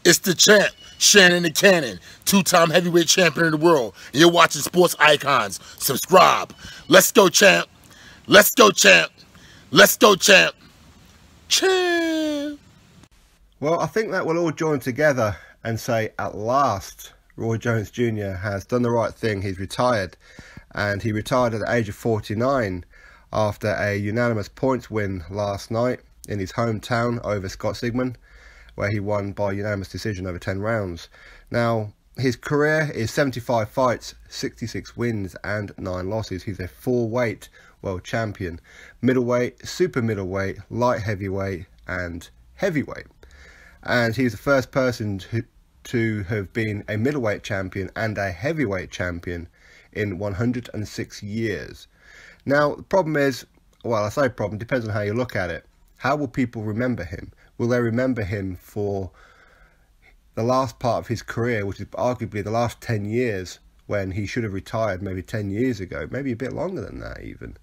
It's the champ, Shannon the Cannon, two-time heavyweight champion of the world. And you're watching Sports Icons. Subscribe. Let's go, champ. Let's go, champ. Let's go, champ. Champ. Well, I think that we'll all join together and say, at last, Roy Jones Jr. has done the right thing. He's retired. And he retired at the age of 49 after a unanimous points win last night in his hometown over Scott Sigman, where he won by unanimous decision over 10 rounds. Now, his career is 75 fights, 66 wins and 9 losses. He's a 4-weight world champion. Middleweight, super middleweight, light heavyweight and heavyweight. And he's the first person to have been a middleweight champion and a heavyweight champion in 106 years. Now, the problem is, well, I say problem, depends on how you look at it. How will people remember him? Will they remember him for the last part of his career, which is arguably the last 10 years, when he should have retired maybe 10 years ago, maybe a bit longer than that even?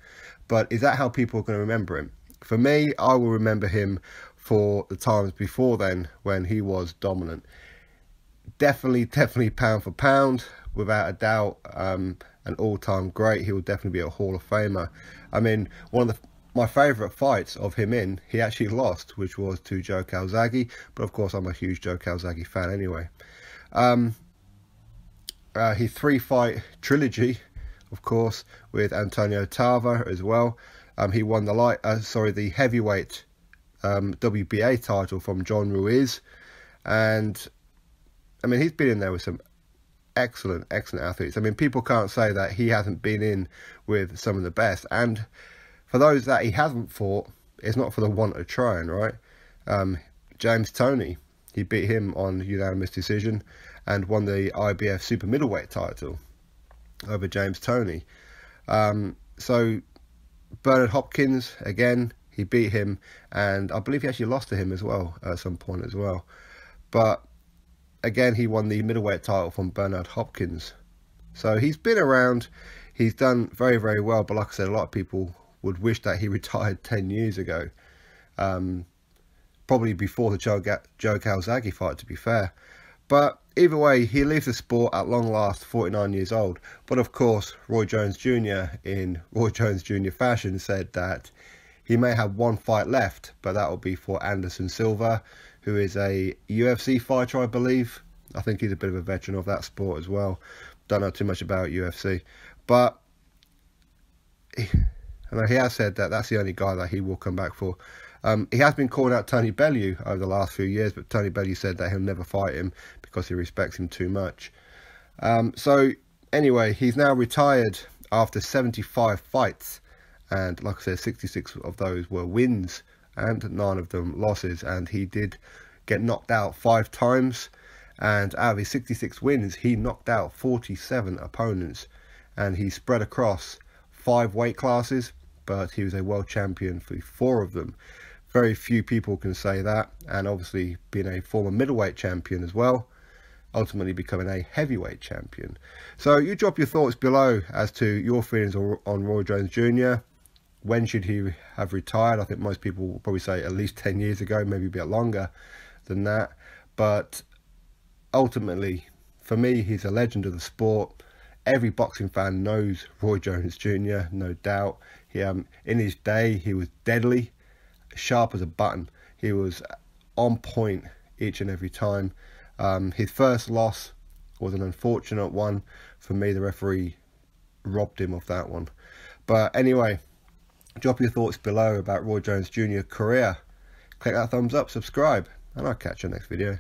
But is that how people are going to remember him? For me, I will remember him for the times before then when he was dominant. Definitely pound for pound, without a doubt, an all-time great. He will definitely be a Hall of Famer. I mean, one of my favourite fights of him he actually lost, which was to Joe Calzaghe, but of course I'm a huge Joe Calzaghe fan anyway. His 3-fight trilogy, of course, with Antonio Tarver as well. He won the heavyweight WBA title from John Ruiz, and I mean, he's been in there with some excellent athletes. I mean, people can't say that he hasn't been in with some of the best. And for those that he hasn't fought, it's not for the want of trying, right? James Toney, he beat him on unanimous decision and won the IBF super middleweight title over James Toney. So Bernard Hopkins, again, he beat him, and I believe he actually lost to him as well at some point as well. But again, he won the middleweight title from Bernard Hopkins. So he's been around. He's done very, very well. But like I said, a lot of people would wish that he retired 10 years ago. Probably before the Joe Calzaghe fight, to be fair. But either way, he leaves the sport at long last, 49 years old. But of course, Roy Jones Jr. in Roy Jones Jr. fashion said that he may have one fight left, but that will be for Anderson Silva, who is a UFC fighter, I believe. I think he's a bit of a veteran of that sport as well. Don't know too much about UFC. But he has said that that's the only guy that he will come back for. He has been calling out Tony Bellew over the last few years, but Tony Bellew said that he'll never fight him because he respects him too much. So anyway, he's now retired after 75 fights. And like I said, 66 of those were wins and 9 of them losses. And he did get knocked out 5 times. And out of his 66 wins, he knocked out 47 opponents. And he spread across 5 weight classes, but he was a world champion for 4 of them. Very few people can say that. And obviously being a former middleweight champion as well, ultimately becoming a heavyweight champion. So you drop your thoughts below as to your feelings on Roy Jones Jr. When should he have retired? I think most people will probably say at least 10 years ago, maybe a bit longer than that. But ultimately, for me, he's a legend of the sport. Every boxing fan knows Roy Jones Jr., no doubt. In his day, he was deadly, sharp as a button. He was on point each and every time. His first loss was an unfortunate one. For me, the referee robbed him of that one. But anyway, drop your thoughts below about Roy Jones Jr. career. Click that thumbs up, subscribe, and I'll catch you next video.